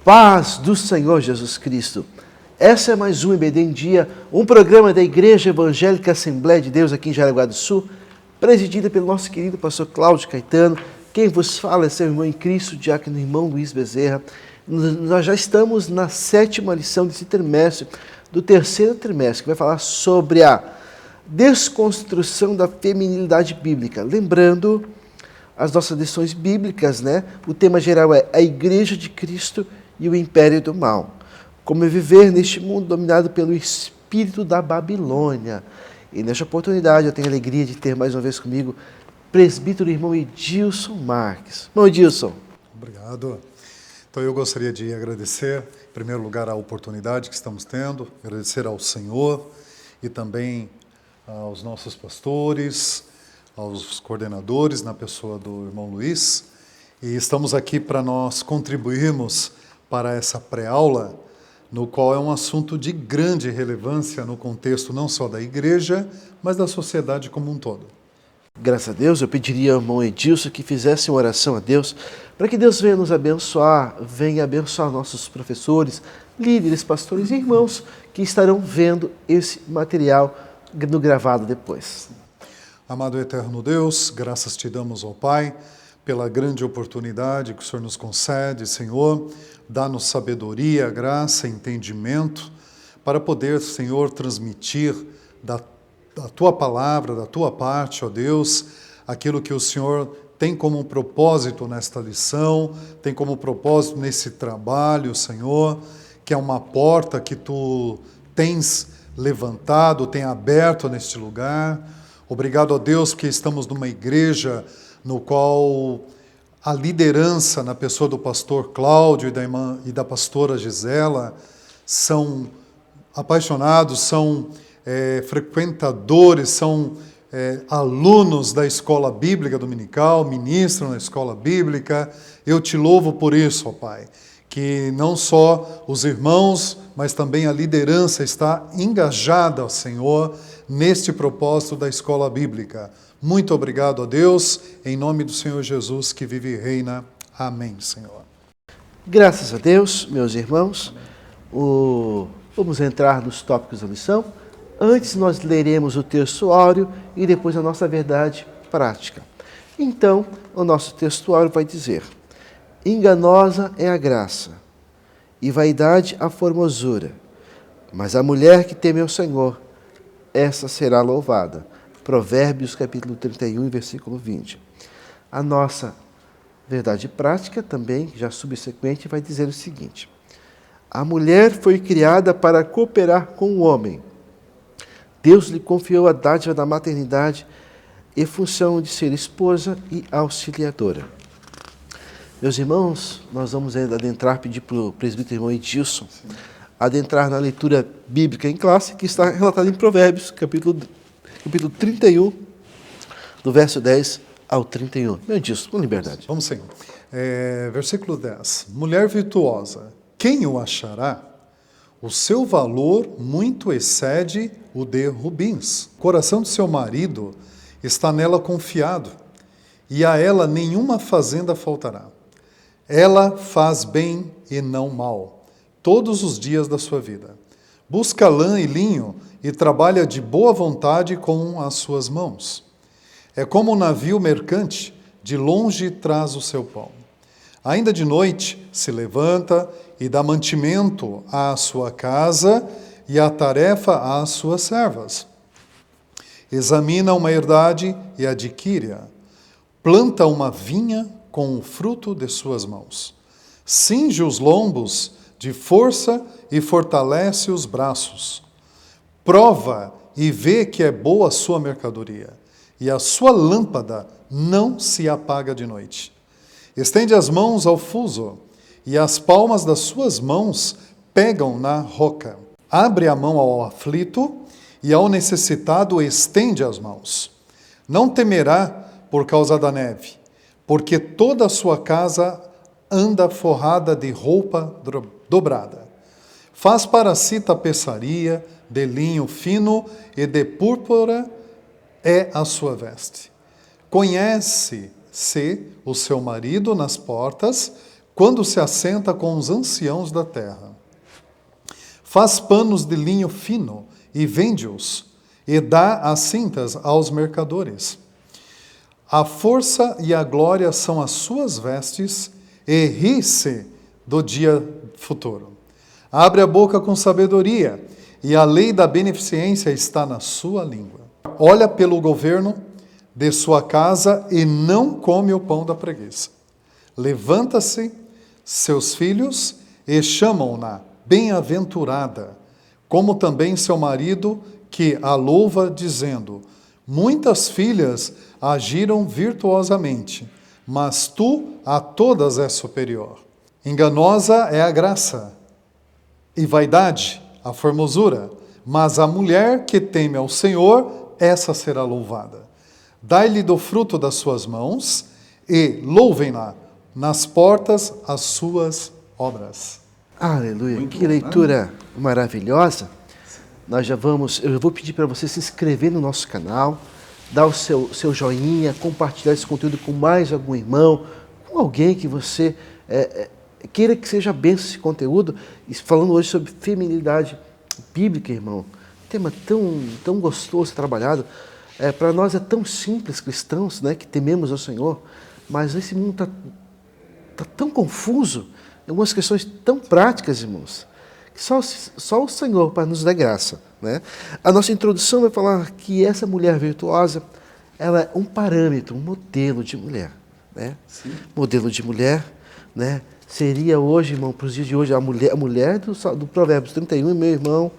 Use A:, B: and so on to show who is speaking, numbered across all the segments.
A: Paz do Senhor Jesus Cristo. Essa é mais um EBD em Dia, um programa da Igreja Evangélica Assembleia de Deus aqui em Jaraguá do Sul, presidida pelo nosso querido pastor Cláudio Caetano. Quem vos fala é seu irmão em Cristo, diácono irmão Luiz Bezerra. Nós já estamos na 7ª lição desse trimestre, do 3º trimestre, que vai falar sobre a desconstrução da feminilidade bíblica. Lembrando as nossas lições bíblicas, né? O tema geral é a Igreja de Cristo e o Império do Mal. Como viver neste mundo dominado pelo espírito da Babilônia. E nesta oportunidade eu tenho a alegria de ter mais uma vez comigo o presbítero irmão Edilson Marques. Irmão Edilson.
B: Obrigado. Então eu gostaria de agradecer, em primeiro lugar, a oportunidade que estamos tendo, agradecer ao Senhor e também aos nossos pastores, aos coordenadores, na pessoa do irmão Luiz. E estamos aqui para nós contribuirmos para essa pré-aula, no qual é um assunto de grande relevância no contexto não só da igreja, mas da sociedade como um todo.
A: Graças a Deus, eu pediria ao irmão Edilson que fizesse uma oração a Deus, para que Deus venha nos abençoar, venha abençoar nossos professores, líderes, pastores e irmãos que estarão vendo esse material no gravado depois.
B: Amado eterno Deus, graças te damos ao Pai, pela grande oportunidade que o Senhor nos concede, Senhor, dá-nos sabedoria, graça, entendimento, para poder, Senhor, transmitir da Tua palavra, da Tua parte, ó Deus, aquilo que o Senhor tem como propósito nesta lição, tem como propósito nesse trabalho, Senhor, que é uma porta que Tu tens levantado, tem aberto neste lugar. Obrigado a Deus porque estamos numa igreja no qual a liderança na pessoa do pastor Cláudio e da pastora Gisela são apaixonados, são frequentadores, são alunos da escola bíblica dominical, ministram na escola bíblica. Eu te louvo por isso, ó Pai, que não só os irmãos, mas também a liderança está engajada, Senhor, neste propósito da escola bíblica. Muito obrigado a Deus, em nome do Senhor Jesus, que vive e reina. Amém, Senhor.
A: Graças a Deus, meus irmãos. Vamos entrar nos tópicos da lição. Antes nós leremos o textuário e depois a nossa verdade prática. Então, o nosso textuário vai dizer: enganosa é a graça, e vaidade a formosura, mas a mulher que teme ao Senhor, essa será louvada. Provérbios capítulo 31, versículo 20. A nossa verdade prática também, já subsequente, vai dizer o seguinte: a mulher foi criada para cooperar com o homem. Deus lhe confiou a dádiva da maternidade e função de ser esposa e auxiliadora. Meus irmãos, nós vamos adentrar, pedir para o presbítero irmão Edilson adentrar na leitura bíblica em classe, que está relatada em Provérbios, capítulo 31, do verso 10 ao 31. Meu Edilson, com liberdade.
B: Vamos sim. Versículo 10. Mulher virtuosa, quem o achará? O seu valor muito excede o de rubins. O coração do seu marido está nela confiado, e a ela nenhuma fazenda faltará. Ela faz bem e não mal, todos os dias da sua vida. Busca lã e linho e trabalha de boa vontade com as suas mãos. É como um navio mercante, de longe traz o seu pão. Ainda de noite se levanta e dá mantimento à sua casa e a tarefa às suas servas. Examina uma herdade e adquire-a. Planta uma vinha com o fruto de suas mãos. Cinge os lombos de força e fortalece os braços. Prova e vê que é boa a sua mercadoria, e a sua lâmpada não se apaga de noite. Estende as mãos ao fuso, e as palmas das suas mãos pegam na roca. Abre a mão ao aflito, e ao necessitado estende as mãos. Não temerá por causa da neve, porque toda a sua casa anda forrada de roupa dobrada. Faz para si tapeçaria de linho fino e de púrpura é a sua veste. Conhece-se o seu marido nas portas, quando se assenta com os anciãos da terra. Faz panos de linho fino e vende-os, e dá as cintas aos mercadores. A força e a glória são as suas vestes, e ri-se do dia futuro. Abre a boca com sabedoria, e a lei da beneficência está na sua língua. Olha pelo governo de sua casa e não come o pão da preguiça. Levanta-se seus filhos e chamam-na bem-aventurada, como também seu marido, que a louva, dizendo: muitas filhas agiram virtuosamente, mas tu a todas és superior. Enganosa é a graça, e vaidade a formosura, mas a mulher que teme ao Senhor, essa será louvada. Dai-lhe do fruto das suas mãos, e louvem-na nas portas as suas obras.
A: Aleluia,
B: Muito
A: que
B: bom,
A: leitura maravilhosa. Eu vou pedir para você se inscrever no nosso canal, dar o seu joinha, compartilhar esse conteúdo com mais algum irmão, com alguém que você queira que seja benção esse conteúdo. E falando hoje sobre feminilidade bíblica, irmão, tema tão gostoso trabalhado. Para nós é tão simples, cristãos, né, que tememos ao Senhor, mas esse mundo está tão confuso, em algumas questões tão práticas, irmãos, que só o Senhor para nos dar graça, né? A nossa introdução vai falar que essa mulher virtuosa, ela é um parâmetro, um modelo de mulher, né? Sim. Modelo de mulher, né? Seria hoje, irmão, para os dias de hoje, a mulher do Provérbios 31, meu irmão,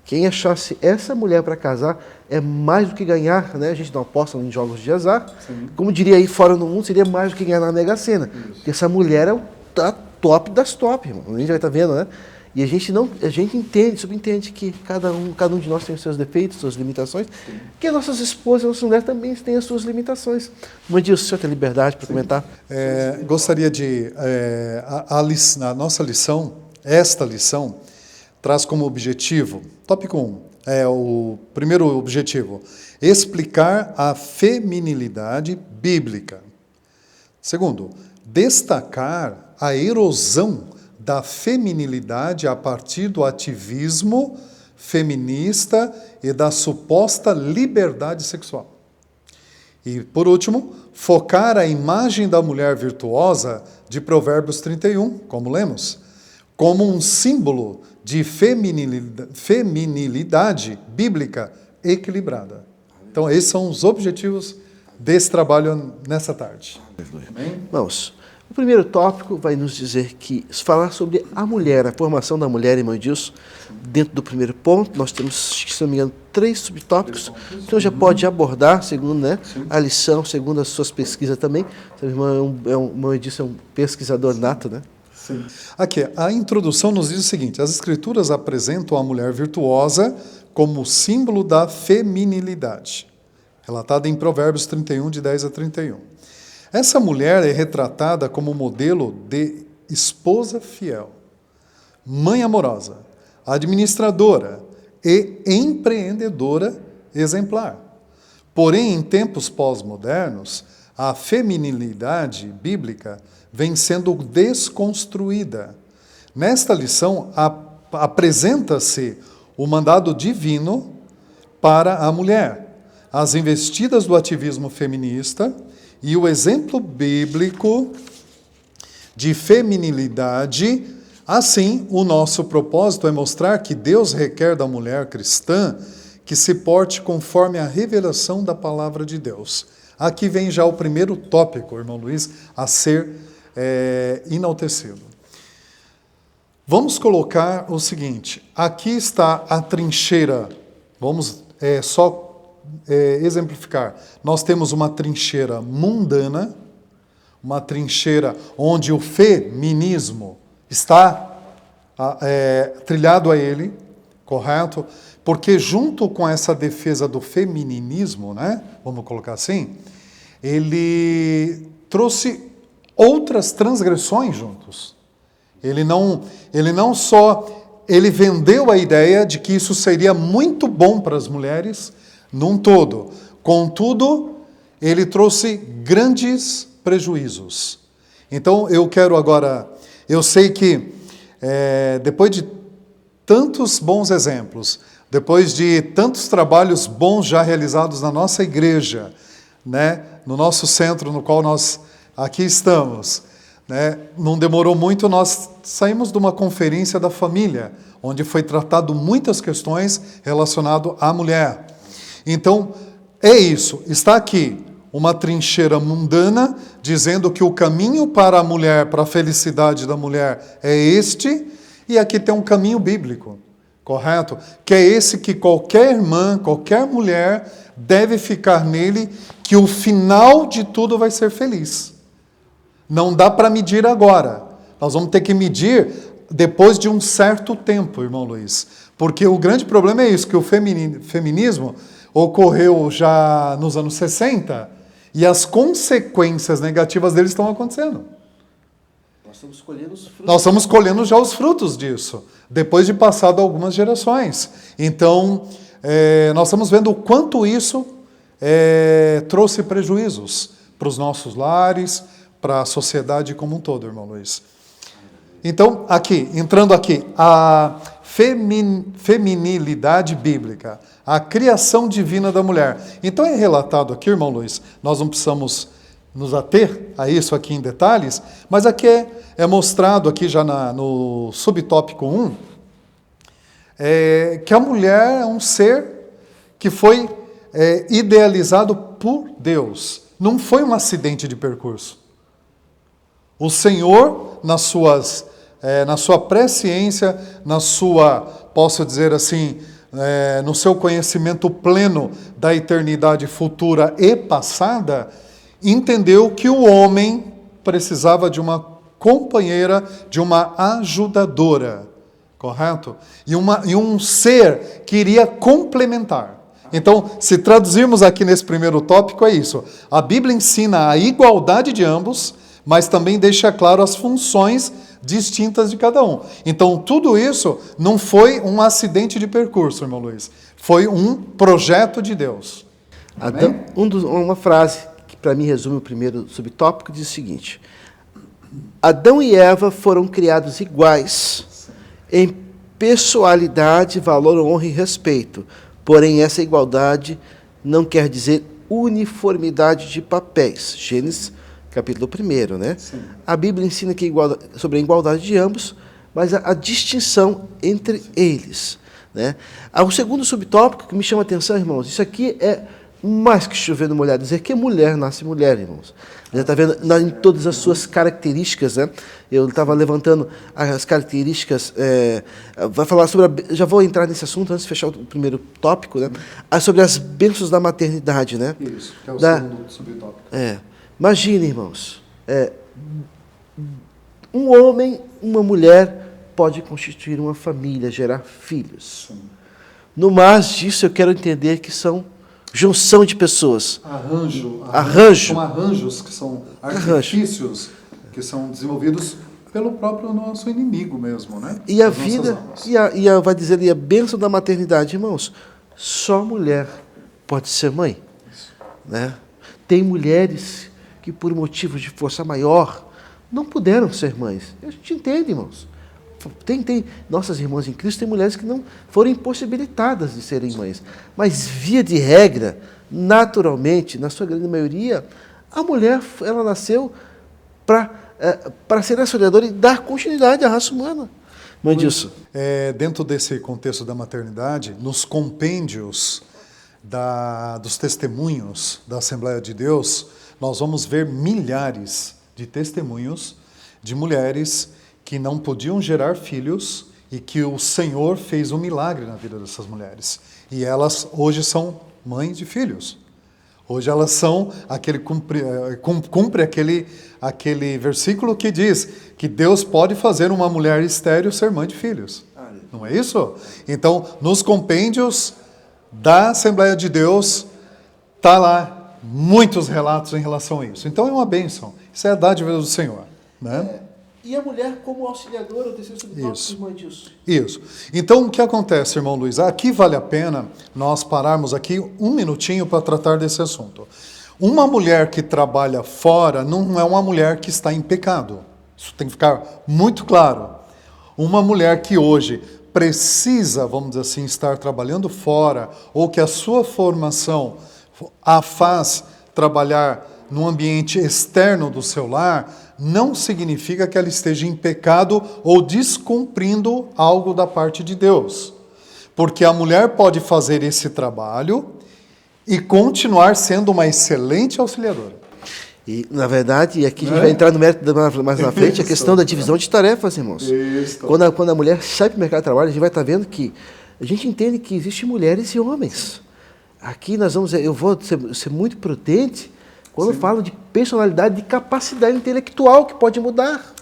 A: quem achasse essa mulher para casar é mais do que ganhar, né? A gente não aposta em jogos de azar. Sim. Como diria aí fora no mundo, seria mais do que ganhar na Mega Sena. Isso. Porque essa mulher é a top das top, irmão. A gente vai estar vendo, né? E a gente subentende que cada um de nós tem os seus defeitos, suas limitações, sim, que as nossas esposas, nossas mulheres também têm as suas limitações. Como eu disse, o senhor tem liberdade para comentar?
B: Gostaria de... a nossa lição, esta lição, traz como objetivo, tópico 1, o primeiro objetivo, explicar a feminilidade bíblica. Segundo, destacar a erosão da feminilidade a partir do ativismo feminista e da suposta liberdade sexual. E, por último, focar a imagem da mulher virtuosa de Provérbios 31, como lemos, como um símbolo de feminilidade bíblica equilibrada. Então, esses são os objetivos desse trabalho nessa tarde.
A: Irmãos, o primeiro tópico vai nos dizer que falar sobre a mulher, a formação da mulher, irmão Edilson. Dentro do primeiro ponto, nós temos, se não me engano, 3 subtópicos. Então já pode abordar, segundo, né, a lição, segundo as suas pesquisas também. Seu irmão irmão Edilson é um pesquisador nato, né?
B: Sim. Aqui, a introdução nos diz o seguinte: as Escrituras apresentam a mulher virtuosa como símbolo da feminilidade, relatada em Provérbios 31, de 10 a 31. Essa mulher é retratada como modelo de esposa fiel, mãe amorosa, administradora e empreendedora exemplar. Porém, em tempos pós-modernos, a feminilidade bíblica vem sendo desconstruída. Nesta lição, apresenta-se o mandado divino para a mulher, as investidas do ativismo feminista e o exemplo bíblico de feminilidade. Assim, o nosso propósito é mostrar que Deus requer da mulher cristã que se porte conforme a revelação da palavra de Deus. Aqui vem já o primeiro tópico, irmão Luiz, a ser enaltecido. Vamos colocar o seguinte: aqui está a trincheira. Vamos exemplificar. Nós temos uma trincheira mundana, uma trincheira onde o feminismo está trilhado a ele, correto? Porque junto com essa defesa do femininismo, né, vamos colocar assim, ele trouxe outras transgressões juntos. Ele vendeu a ideia de que isso seria muito bom para as mulheres num todo. Contudo, ele trouxe grandes prejuízos. Então, eu quero agora Eu sei que depois de tantos bons exemplos, depois de tantos trabalhos bons já realizados na nossa igreja, né, no nosso centro no qual nós aqui estamos, né, não demorou muito, nós saímos de uma conferência da família, onde foi tratado muitas questões relacionadas à mulher. Então, é isso, está aqui uma trincheira mundana, dizendo que o caminho para a mulher, para a felicidade da mulher é este, e aqui tem um caminho bíblico, correto? Que é esse que qualquer irmã, qualquer mulher deve ficar nele, que o final de tudo vai ser feliz. Não dá para medir agora, nós vamos ter que medir depois de um certo tempo, irmão Luiz, porque o grande problema é isso, que o feminismo ocorreu já nos anos 60, e as consequências negativas dele estão acontecendo.
A: Nós estamos colhendo os frutos.
B: Nós estamos colhendo já os frutos disso, depois de passado algumas gerações. Então, nós estamos vendo o quanto isso trouxe prejuízos para os nossos lares, para a sociedade como um todo, irmão Luiz. Então, aqui, entrando aqui, a feminilidade bíblica, a criação divina da mulher. Então é relatado aqui, irmão Luiz, nós não precisamos nos ater a isso aqui em detalhes, mas aqui é mostrado aqui já no subtópico 1, que a mulher é um ser que foi idealizado por Deus. Não foi um acidente de percurso. O Senhor, na sua presciência, posso dizer assim, no seu conhecimento pleno da eternidade futura e passada, entendeu que o homem precisava de uma companheira, de uma ajudadora, correto? E um ser que iria complementar. Então, se traduzirmos aqui nesse primeiro tópico, é isso. A Bíblia ensina a igualdade de ambos, mas também deixa claro as funções distintas de cada um. Então, tudo isso não foi um acidente de percurso, irmão Luiz. Foi um projeto de Deus.
A: Uma frase que, para mim, resume o primeiro subtópico, diz o seguinte: Adão e Eva foram criados iguais em pessoalidade, valor, honra e respeito. Porém, essa igualdade não quer dizer uniformidade de papéis. Gênesis capítulo 1, né? Sim. A Bíblia ensina sobre a igualdade de ambos, mas a distinção entre eles, né? O segundo subtópico que me chama a atenção, irmãos, isso aqui é mais que chover no molhado, dizer que mulher nasce mulher, irmãos. Já está vendo em todas as suas características, né? Eu estava levantando as características, vai falar sobre, já vou entrar nesse assunto antes de fechar o primeiro tópico, né? Sobre as bênçãos da maternidade, né?
B: Isso, que é o segundo subtópico.
A: Imagine, irmãos, um homem, uma mulher pode constituir uma família, gerar filhos. Sim. No mais disso, eu quero entender que são junção de pessoas. Arranjo. São arranjos que são
B: artifícios que são desenvolvidos pelo próprio nosso inimigo mesmo, né?
A: E a vida, vai dizer ali, a bênção da maternidade, irmãos, só mulher pode ser mãe. Né? Tem mulheres que, por motivos de força maior, não puderam ser mães. A gente entende, irmãos. Tem nossas irmãs em Cristo, tem mulheres que não foram impossibilitadas de serem mães. Mas, via de regra, naturalmente, na sua grande maioria, a mulher ela nasceu para ser auxiliadora e dar continuidade à raça humana. Não é disso?
B: Dentro desse contexto da maternidade, nos compêndios dos testemunhos da Assembleia de Deus, nós vamos ver milhares de testemunhos de mulheres que não podiam gerar filhos e que o Senhor fez um milagre na vida dessas mulheres. E elas hoje são mães de filhos. Hoje elas são cumpre aquele versículo que diz que Deus pode fazer uma mulher estéril ser mãe de filhos. Não é isso? Então, nos compêndios da Assembleia de Deus, está lá muitos relatos em relação a isso. Então é uma bênção. Isso é a dádiva do Senhor. Né?
A: E a mulher como auxiliadora, o terceiro subtópico, irmã disso.
B: Isso. Então, o que acontece, irmão Luiz? Aqui vale a pena nós pararmos aqui um minutinho para tratar desse assunto. Uma mulher que trabalha fora não é uma mulher que está em pecado. Isso tem que ficar muito claro. Uma mulher que hoje precisa, vamos dizer assim, estar trabalhando fora, ou que a sua formação a faz trabalhar num ambiente externo do seu lar, não significa que ela esteja em pecado ou descumprindo algo da parte de Deus. Porque a mulher pode fazer esse trabalho e continuar sendo uma excelente auxiliadora.
A: E, na verdade, e aqui a gente vai entrar no mérito mais na frente, a questão da divisão de tarefas, irmãos. Quando a mulher sai para o mercado de trabalho, a gente vai estar vendo que a gente entende que existem mulheres e homens. Aqui eu vou ser muito prudente quando eu falo de personalidade, de capacidade intelectual que pode mudar.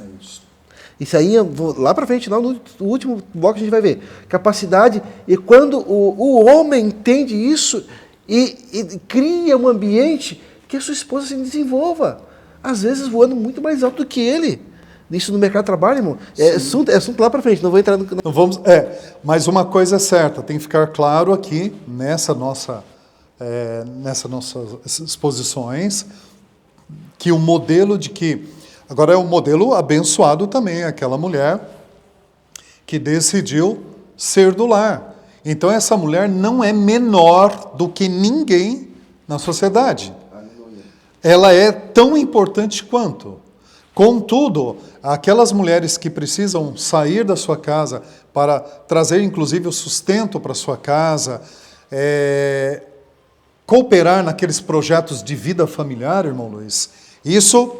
A: Isso aí, eu vou lá para frente, no último bloco a gente vai ver. Capacidade, e quando o homem entende isso e cria um ambiente que a sua esposa se desenvolva, às vezes voando muito mais alto do que ele. Isso no mercado de trabalho, irmão, é assunto lá para frente, não vou entrar no...
B: Não vamos, mas uma coisa é certa, tem que ficar claro aqui, nessas nossas exposições, que o modelo de que... Agora é um modelo abençoado também, aquela mulher que decidiu ser do lar. Então essa mulher não é menor do que ninguém na sociedade. Ela é tão importante quanto. Contudo, aquelas mulheres que precisam sair da sua casa para trazer, inclusive, o sustento para a sua casa, cooperar naqueles projetos de vida familiar, irmão Luiz, isso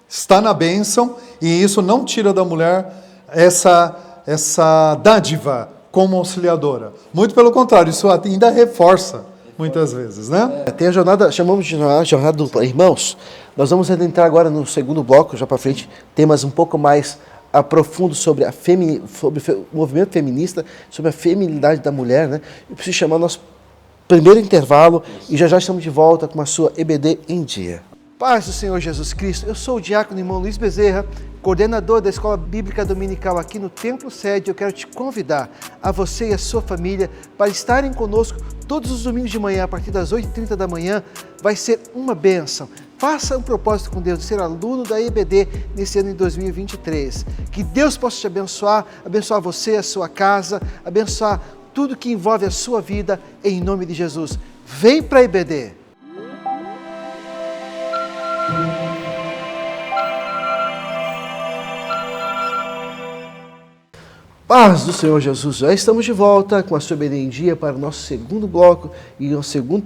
B: está na bênção e isso não tira da mulher essa dádiva como auxiliadora. Muito pelo contrário, isso ainda reforça muitas vezes, né?
A: Tem a jornada, chamamos de jornada dupla. Irmãos, nós vamos entrar agora no segundo bloco, já para frente, temas um pouco mais profundos sobre sobre o movimento feminista, sobre a feminilidade da mulher, né? Eu preciso chamar o nosso primeiro intervalo e já estamos de volta com a sua EBD em Dia. Paz do Senhor Jesus Cristo, eu sou o diácono irmão Luiz Bezerra, coordenador da Escola Bíblica Dominical aqui no Templo Sede. Eu quero te convidar, a você e a sua família, para estarem conosco todos os domingos de manhã, a partir das 8h30 da manhã. Vai ser uma bênção. Faça um propósito com Deus de ser aluno da EBD nesse ano de 2023. Que Deus possa te abençoar você, a sua casa, abençoar tudo que envolve a sua vida, em nome de Jesus. Vem para a EBD! Paz do Senhor Jesus, já estamos de volta com a sua EBD em Dia para o nosso segundo bloco e o segundo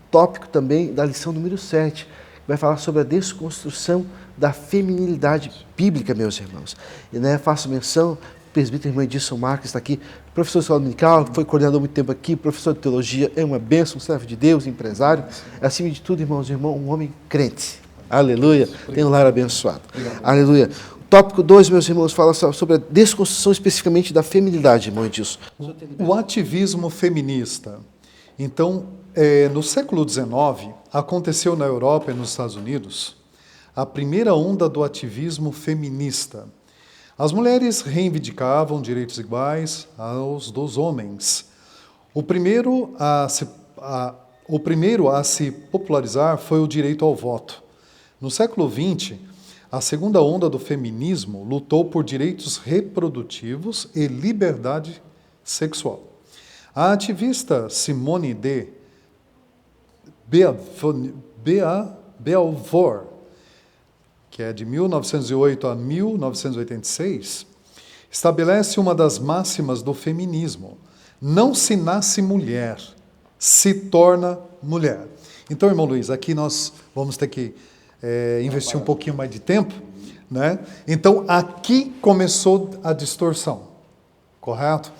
A: tópico também da lição número 7, que vai falar sobre a desconstrução da feminilidade bíblica, meus irmãos. E faço menção, o presbítero irmão Edson Marques está aqui, professor de escola dominical, foi coordenador há muito tempo aqui, professor de teologia, é uma bênção, um servo de Deus, empresário, acima de tudo, irmãos e irmãos, um homem crente. Aleluia, tem um lar abençoado. Aleluia. Tópico 2, meus irmãos, fala sobre a desconstrução especificamente da feminilidade, irmão Edilson.
B: O ativismo feminista. Então, no século XIX, aconteceu na Europa e nos Estados Unidos a primeira onda do ativismo feminista. As mulheres reivindicavam direitos iguais aos dos homens. O primeiro a se popularizar foi o direito ao voto. No século XX, a segunda onda do feminismo lutou por direitos reprodutivos e liberdade sexual. A ativista Simone de Beauvoir, que é de 1908 a 1986, estabelece uma das máximas do feminismo: não se nasce mulher, se torna mulher. Então, irmão Luiz, aqui nós vamos ter que investir um pouquinho mais de tempo, né? Então, aqui começou a distorção, correto?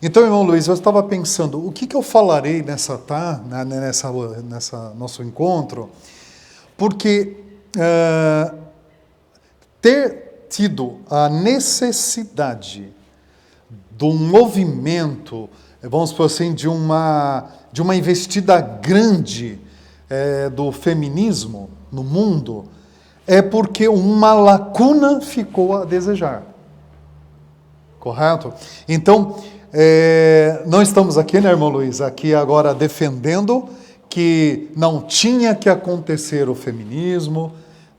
B: Então, irmão Luiz, eu estava pensando, o que eu falarei nessa nosso encontro, porque ter tido a necessidade de um movimento, vamos por assim, de uma investida grande do feminismo no mundo, é porque uma lacuna ficou a desejar. Correto? Então, não estamos aqui, né, irmão Luiz, aqui agora defendendo que não tinha que acontecer o feminismo,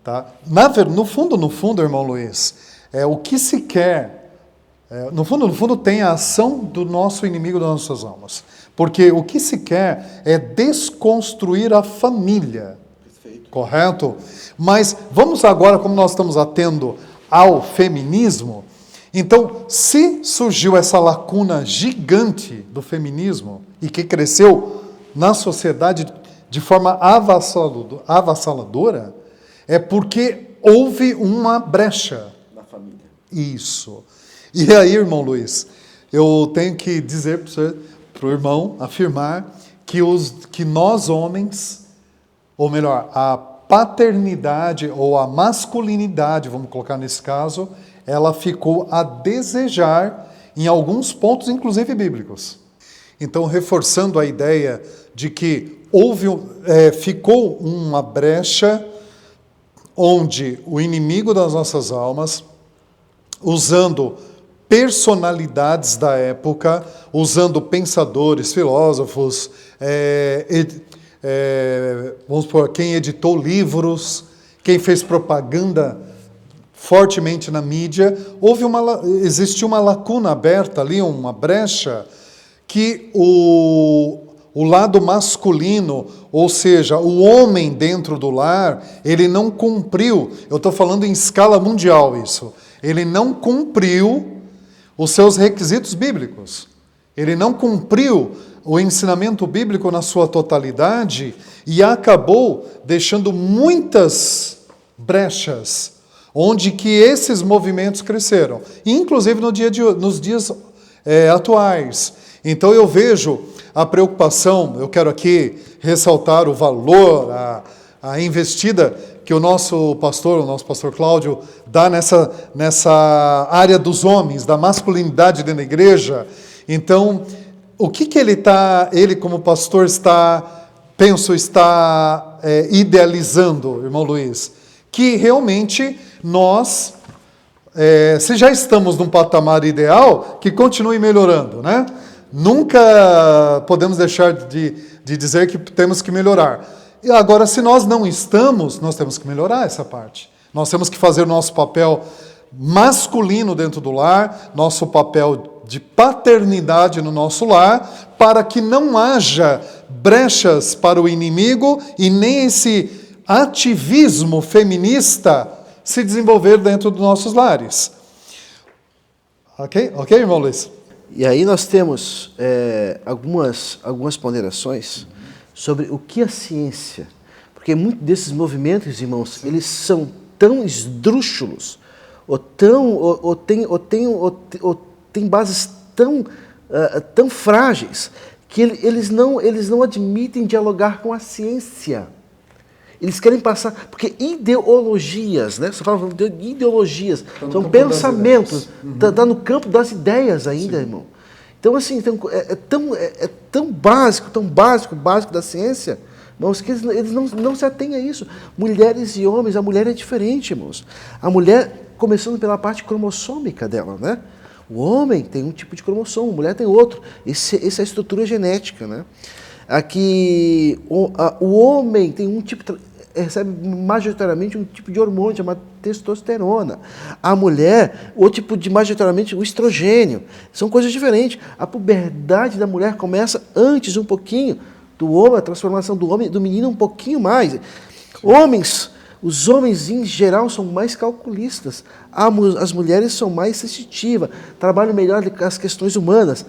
B: tá? No fundo, irmão Luiz, o que se quer, no fundo tem a ação do nosso inimigo das nossas almas. Porque o que se quer é desconstruir a família. Perfeito. Correto? Mas vamos agora, como nós estamos atendo ao feminismo, então, se surgiu essa lacuna gigante do feminismo e que cresceu na sociedade de forma avassaladora, é porque houve uma brecha.
A: Na família.
B: Isso. E aí, irmão Luiz, eu tenho que dizer para o irmão, afirmar, que nós homens, ou melhor, a paternidade ou a masculinidade, vamos colocar nesse caso, ela ficou a desejar em alguns pontos, inclusive bíblicos. Então, reforçando a ideia de que ficou uma brecha onde o inimigo das nossas almas, usando personalidades da época, usando pensadores, filósofos, vamos supor, quem editou livros, quem fez propaganda fortemente na mídia, existiu uma lacuna aberta ali, uma brecha, que o lado masculino, ou seja, o homem dentro do lar, ele não cumpriu, eu estou falando em escala mundial isso, ele não cumpriu os seus requisitos bíblicos, ele não cumpriu o ensinamento bíblico na sua totalidade e acabou deixando muitas brechas, onde que esses movimentos cresceram, inclusive nos dias atuais. Então eu vejo a preocupação, eu quero aqui ressaltar o valor, a investida que o nosso pastor Cláudio, dá nessa área dos homens, da masculinidade dentro da igreja. Então, o que ele como pastor está idealizando, irmão Luiz? Que realmente nós, se já estamos num patamar ideal, que continue melhorando, né? Nunca podemos deixar de dizer que temos que melhorar. E agora, se nós não estamos, nós temos que melhorar essa parte. Nós temos que fazer o nosso papel masculino dentro do lar, nosso papel de paternidade no nosso lar, para que não haja brechas para o inimigo e nem esse ativismo feminista se desenvolver dentro dos nossos lares. Ok, irmão Luiz?
A: E aí nós temos algumas ponderações sobre o que a ciência, porque muitos desses movimentos, irmãos, eles são tão esdrúxulos, ou têm bases tão frágeis, que eles não admitem dialogar com a ciência. Eles querem passar, porque ideologias, né? Você fala de ideologias, são pensamentos, está no campo das ideias ainda, sim, irmão. Então, assim, é tão básico da ciência, irmãos, que eles não se atêm a isso. Mulheres e homens, a mulher é diferente, irmãos. A mulher, começando pela parte cromossômica dela, né? O homem tem um tipo de cromossomo, a mulher tem outro. Essa é a estrutura genética, né? Aqui, o homem tem um tipo, recebe majoritariamente um tipo de hormônio chamado testosterona. A mulher, majoritariamente o estrogênio. São coisas diferentes. A puberdade da mulher começa antes um pouquinho do homem, a transformação do menino um pouquinho mais. Os homens em geral são mais calculistas. As mulheres são mais sensitivas, trabalham melhor as questões humanas,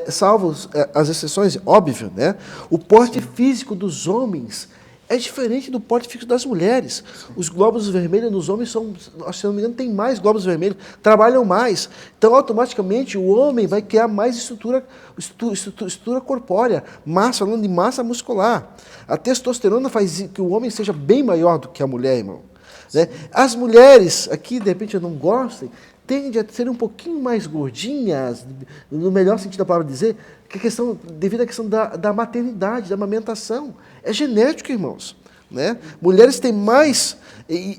A: salvo as exceções, óbvio, né? O porte físico dos homens é diferente do porte físico das mulheres. Os glóbulos vermelhos nos homens se não me engano, tem mais glóbulos vermelhos, trabalham mais. Então, automaticamente, o homem vai criar mais estrutura corpórea, falando de massa muscular. A testosterona faz que o homem seja bem maior do que a mulher, irmão. Né? As mulheres, aqui, de repente, não gostem, tendem a ser um pouquinho mais gordinhas, no melhor sentido da palavra dizer, devido à questão da maternidade, da amamentação. É genético, irmãos. né? Mulheres têm mais,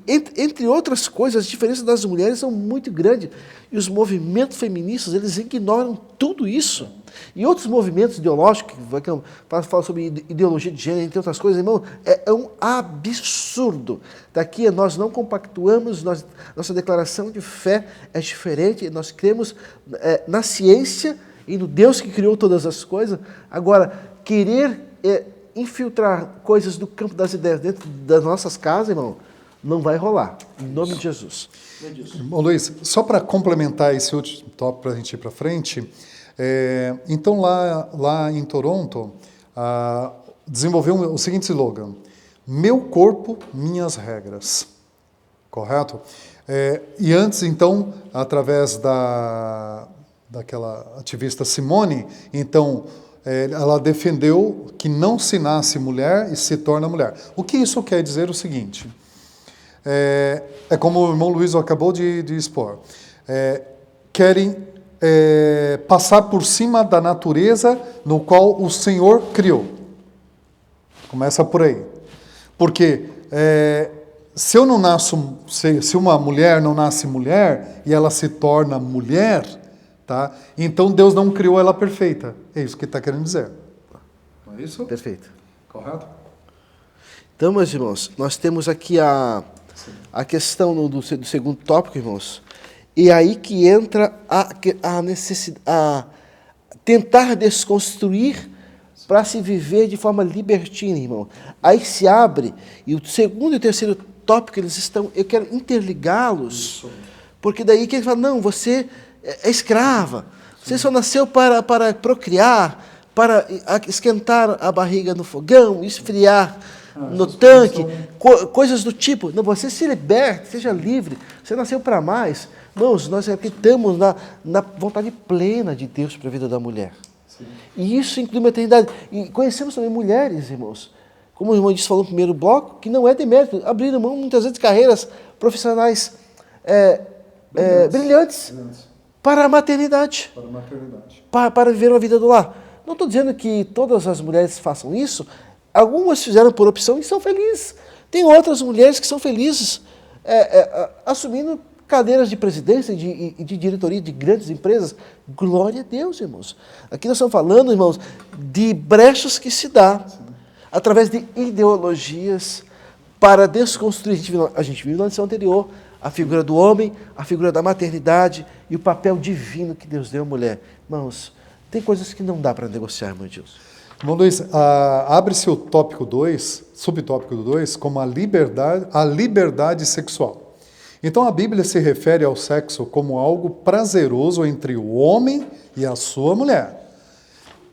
A: entre outras coisas, as diferenças das mulheres são muito grandes. E os movimentos feministas, eles ignoram tudo isso. E outros movimentos ideológicos, que falam sobre ideologia de gênero, entre outras coisas, irmão, é um absurdo. Daqui nós não compactuamos, nossa declaração de fé é diferente, nós cremos na ciência e no Deus que criou todas as coisas. Agora, querer infiltrar coisas do campo das ideias dentro das nossas casas, irmão, não vai rolar, em nome de Jesus.
B: Bom, Luiz, só para complementar esse último tópico para a gente ir para frente, então lá em Toronto, desenvolveu o seguinte slogan: meu corpo, minhas regras. Correto? E antes, então, através daquela ativista Simone, então, ela defendeu que não se nasce mulher e se torna mulher. O que isso quer dizer? O seguinte, é como o irmão Luiz acabou de expor, querem passar por cima da natureza no qual o Senhor criou. Começa por aí. Porque se uma mulher não nasce mulher e ela se torna mulher, tá? Então Deus não criou ela perfeita. É isso que está querendo dizer. Não é isso?
A: Perfeito.
B: Correto?
A: Então, meus irmãos, nós temos aqui a questão do segundo tópico, irmãos, e aí que entra a necessidade, a tentar desconstruir para se viver de forma libertina, irmão. Aí se abre, e o segundo e o terceiro tópico, eu quero interligá-los, porque daí que ele fala, não, você é escrava, você só nasceu para procriar, para esquentar a barriga no fogão, esfriar no tanque, coisas do tipo. Não, você se liberte, seja livre, você nasceu para mais. Irmãos, nós acreditamos na vontade plena de Deus para a vida da mulher. Sim. E isso inclui maternidade. E conhecemos também mulheres, irmãos, como o irmão disse, falou no primeiro bloco, que não é demérito, abriram mão muitas vezes de carreiras profissionais brilhantes para a maternidade. Para viver uma vida do lar. Não estou dizendo que todas as mulheres façam isso, algumas fizeram por opção e são felizes. Tem outras mulheres que são felizes assumindo cadeiras de presidência e de diretoria de grandes empresas. Glória a Deus, irmãos. Aqui nós estamos falando, irmãos, de brechas que se dá através de ideologias para desconstruir. A gente viu na lição anterior a figura do homem, a figura da maternidade e o papel divino que Deus deu à mulher. Irmãos, tem coisas que não dá para negociar, irmão Deus.
B: Irmão Luiz, abre-se o tópico 2, subtópico do 2, como a liberdade sexual. Então a Bíblia se refere ao sexo como algo prazeroso entre o homem e a sua mulher.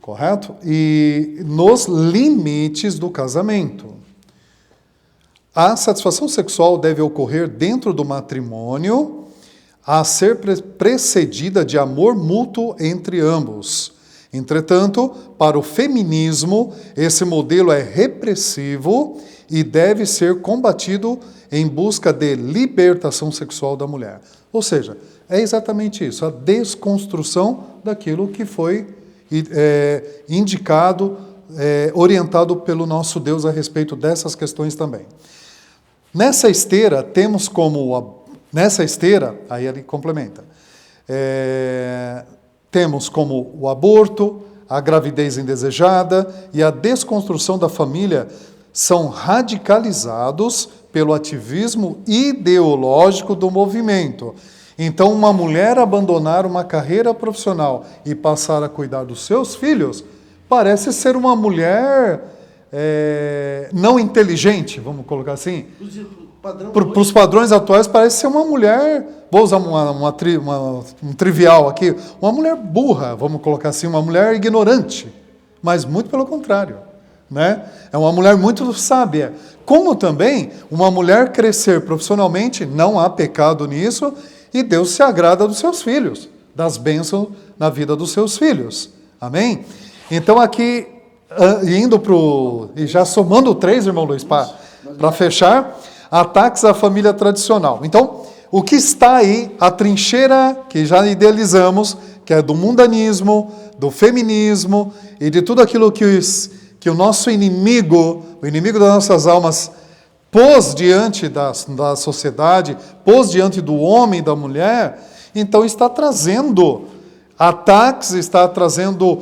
B: Correto? E nos limites do casamento. A satisfação sexual deve ocorrer dentro do matrimônio, a ser precedida de amor mútuo entre ambos. Entretanto, para o feminismo, esse modelo é repressivo e deve ser combatido em busca de libertação sexual da mulher. Ou seja, é exatamente isso, a desconstrução daquilo que foi indicado, orientado pelo nosso Deus a respeito dessas questões também. Nessa esteira, aí ele complementa, temos como o aborto, a gravidez indesejada e a desconstrução da família são radicalizados pelo ativismo ideológico do movimento. Então, uma mulher abandonar uma carreira profissional e passar a cuidar dos seus filhos parece ser uma mulher não inteligente, vamos colocar assim. Para os padrões atuais, parece ser uma mulher, vou usar um trivial aqui, uma mulher burra, vamos colocar assim, uma mulher ignorante, mas muito pelo contrário, né? É uma mulher muito sábia. Como também uma mulher crescer profissionalmente, não há pecado nisso, e Deus se agrada dos seus filhos, das bênçãos na vida dos seus filhos. Amém? Então aqui, indo e já somando 3, irmão Luiz, para fechar, ataques à família tradicional. Então, o que está aí, a trincheira que já idealizamos, que é do mundanismo, do feminismo e de tudo aquilo que o nosso inimigo, o inimigo das nossas almas, pôs diante da sociedade, pôs diante do homem e da mulher, então está trazendo ataques, está trazendo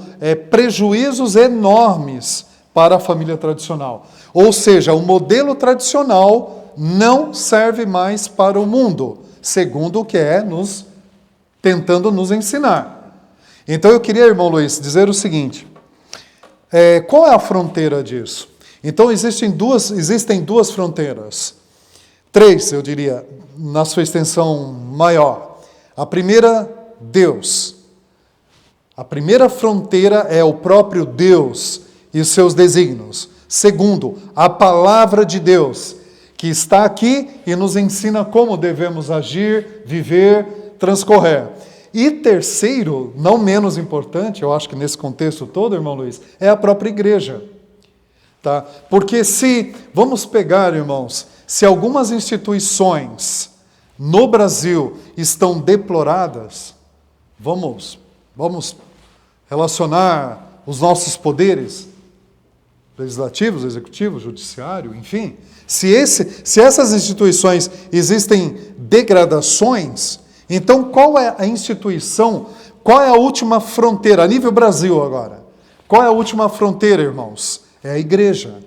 B: prejuízos enormes para a família tradicional. Ou seja, o modelo tradicional não serve mais para o mundo, segundo o que é tentando nos ensinar. Então eu queria, irmão Luiz, dizer o seguinte, qual é a fronteira disso? Então existem duas fronteiras, 3, eu diria, na sua extensão maior. A primeira, Deus. A primeira fronteira é o próprio Deus e os seus desígnios. Segundo, a palavra de Deus, que está aqui e nos ensina como devemos agir, viver, transcorrer. E terceiro, não menos importante, eu acho que nesse contexto todo, irmão Luiz, é a própria igreja. Tá? Porque vamos pegar, irmãos, se algumas instituições no Brasil estão deploradas, vamos relacionar os nossos poderes, legislativos, executivo, judiciário, enfim. Se essas instituições existem degradações, então qual é a instituição, qual é a última fronteira, a nível Brasil agora? Qual é a última fronteira, irmãos? É a igreja.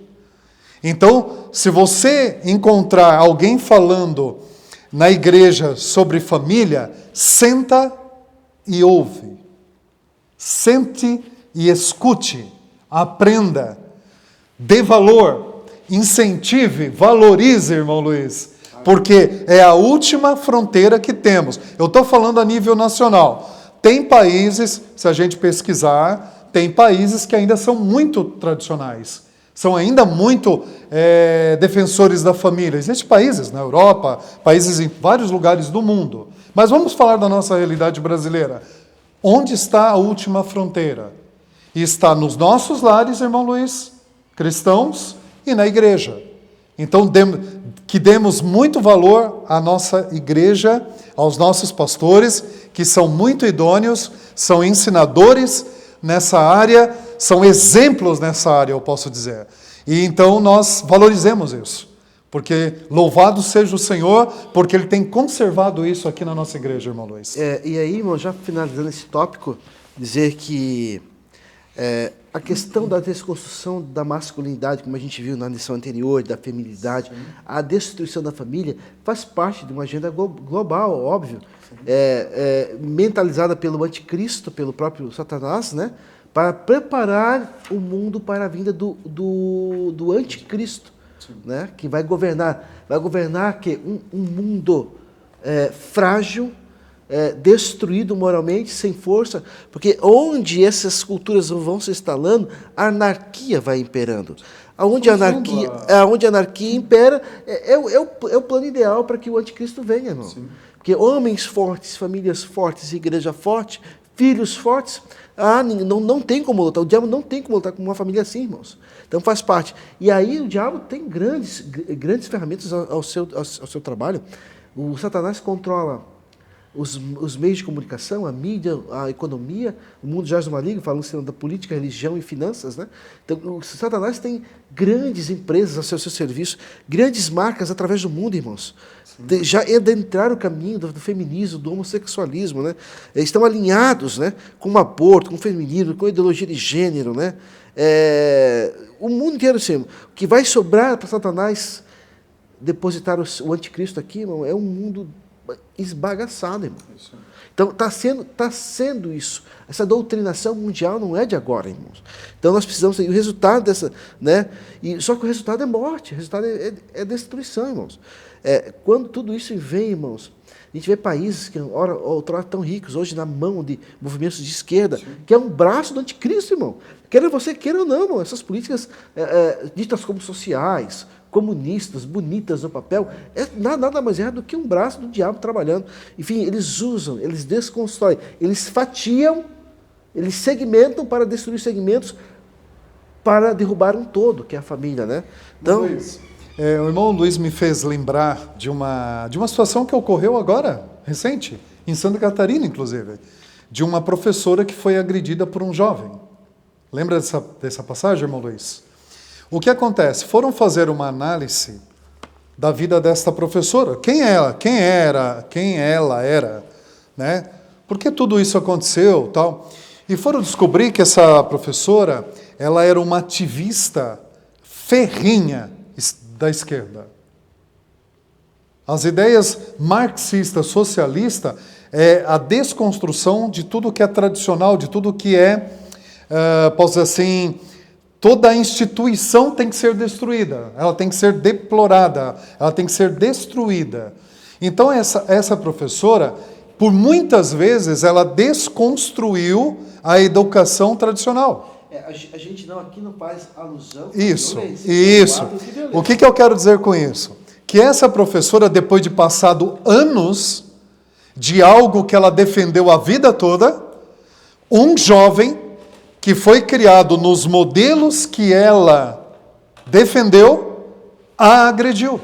B: Então, se você encontrar alguém falando na igreja sobre família, senta e ouve. Sente e escute, aprenda, dê valor, incentive, valorize, irmão Luiz, porque é a última fronteira que temos. Eu estou falando a nível nacional. Tem países, se a gente pesquisar, tem países que ainda são muito tradicionais, são ainda muito defensores da família. Existem países na Europa, países em vários lugares do mundo. Mas vamos falar da nossa realidade brasileira. Onde está a última fronteira? Está nos nossos lares, irmão Luiz, cristãos, e na igreja. Então, que demos muito valor à nossa igreja, aos nossos pastores, que são muito idôneos, são ensinadores nessa área, são exemplos nessa área, eu posso dizer. E então nós valorizemos isso, porque louvado seja o Senhor, porque Ele tem conservado isso aqui na nossa igreja, irmão Luiz.
A: E aí, irmão, já finalizando esse tópico, dizer que a questão da desconstrução da masculinidade, como a gente viu na lição anterior, da feminilidade, sim, a destruição da família, faz parte de uma agenda global, óbvio, mentalizada pelo anticristo, pelo próprio Satanás, né, para preparar o mundo para a vinda do anticristo, né, que vai governar que um mundo frágil, destruído moralmente, sem força, porque onde essas culturas vão se instalando, a anarquia vai imperando. Onde a anarquia impera, é o plano ideal para que o anticristo venha, irmão. Sim. Porque homens fortes, famílias fortes, igreja forte, filhos fortes, não tem como lutar. O diabo não tem como lutar com uma família assim, irmãos. Então faz parte. E aí o diabo tem grandes ferramentas ao seu trabalho. O Satanás controla os meios de comunicação, a mídia, a economia, o mundo jaz no maligno, falando da política, religião e finanças, né? Então, o Satanás tem grandes empresas a seu serviço, grandes marcas através do mundo, irmãos. Já adentraram o caminho do feminismo, do homossexualismo, né? Estão alinhados, né, com o aborto, com o feminismo, com a ideologia de gênero, né? O mundo inteiro, assim, o que vai sobrar para Satanás depositar o anticristo aqui, irmão, é um mundo esbagaçado, irmão. Então está sendo isso. Essa doutrinação mundial não é de agora, irmãos. Então nós precisamos ter o resultado dessa, né? Só que o resultado é morte, o resultado é destruição, irmãos. Quando tudo isso vem, irmãos, a gente vê países que outrora tão ricos, hoje na mão de movimentos de esquerda, sim, que é um braço do anticristo, irmão. Quer você queira ou não, irmão, essas políticas ditas como sociais, comunistas, bonitas no papel, nada mais é do que um braço do diabo trabalhando. Enfim, eles usam, eles desconstroem, eles fatiam, eles segmentam para destruir segmentos, para derrubar um todo, que é a família, né? Então,
B: o irmão Luiz me fez lembrar de uma situação que ocorreu agora, recente, em Santa Catarina, inclusive, de uma professora que foi agredida por um jovem. Lembra dessa passagem, irmão Luiz? O que acontece? Foram fazer uma análise da vida desta professora. Quem ela era, né? Por que tudo isso aconteceu, tal? E foram descobrir que essa professora, ela era uma ativista ferrenha da esquerda. As ideias marxistas, socialistas, é a desconstrução de tudo que é tradicional, de tudo que é, posso dizer assim, toda a instituição tem que ser destruída, ela tem que ser deplorada, ela tem que ser destruída. Então essa professora, por muitas vezes, ela desconstruiu a educação tradicional.
A: A gente aqui não faz alusão à
B: Isso.
A: violência.
B: O que eu quero dizer com isso? Que essa professora, depois de passado anos de algo que ela defendeu a vida toda, um jovem que foi criado nos modelos que ela defendeu, a agrediu.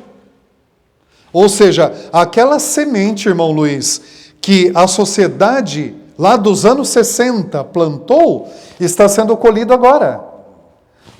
B: Ou seja, aquela semente, irmão Luiz, que a sociedade lá dos anos 60 plantou, está sendo colhido agora.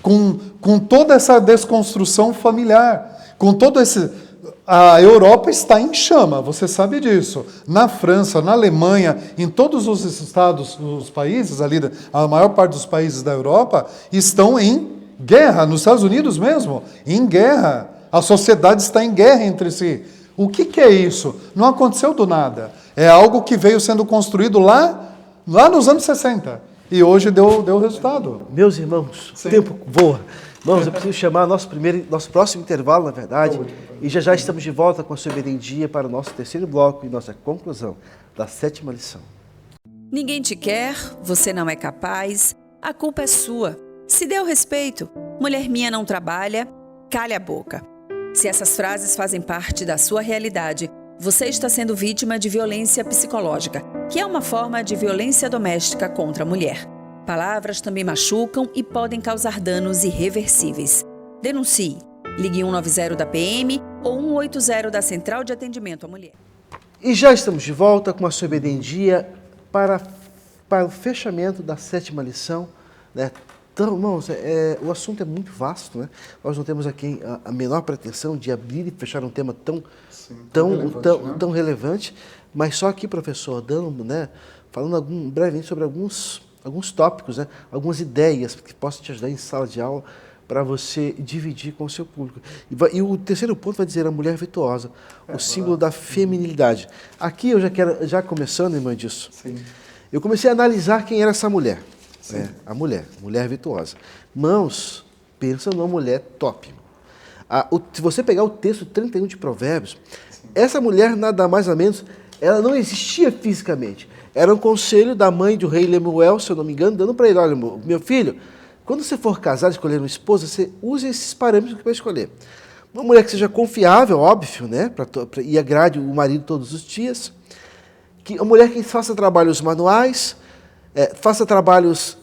B: Com toda essa desconstrução familiar, com todo esse... A Europa está em chama, você sabe disso. Na França, na Alemanha, em todos os estados, os países ali, a maior parte dos países da Europa, estão em guerra. Nos Estados Unidos mesmo, em guerra. A sociedade está em guerra entre si. O que é isso? Não aconteceu do nada. É algo que veio sendo construído lá nos anos 60. E hoje deu resultado.
A: Meus irmãos, o tempo voa. Irmãos, eu preciso chamar nosso próximo intervalo, na verdade, e já estamos de volta com a sua dia para o nosso terceiro bloco e nossa conclusão da 7ª lição.
C: Ninguém te quer, você não é capaz, a culpa é sua. Se dê o respeito, mulher minha não trabalha, cale a boca. Se essas frases fazem parte da sua realidade, você está sendo vítima de violência psicológica, que é uma forma de violência doméstica contra a mulher. Palavras também machucam e podem causar danos irreversíveis. Denuncie. Ligue 190 da PM ou 180 da Central de Atendimento à Mulher.
A: E já estamos de volta com a sua dia para o fechamento da 7ª lição, né? Então, irmãos, o assunto é muito vasto, né? Nós não temos aqui a menor pretensão de abrir e fechar um tema tão relevante, mas só aqui, professor, falando brevemente sobre alguns tópicos, né? Algumas ideias que possam te ajudar em sala de aula para você dividir com o seu público. E o terceiro ponto vai dizer a mulher virtuosa, o símbolo da feminilidade. Aqui eu já começando, irmã, disso. Sim. Eu comecei a analisar quem era essa mulher. A mulher virtuosa. Irmãos, pensa numa mulher top. Se você pegar o texto 31 de Provérbios, essa mulher, nada mais ou menos, ela não existia fisicamente. Era um conselho da mãe do rei Lemuel, se eu não me engano, dando para ele, olha, meu filho, quando você for casar, escolher uma esposa, você use esses parâmetros para escolher. Uma mulher que seja confiável, óbvio, né, e agrade o marido todos os dias. Uma mulher que faça trabalhos manuais, faça trabalhos,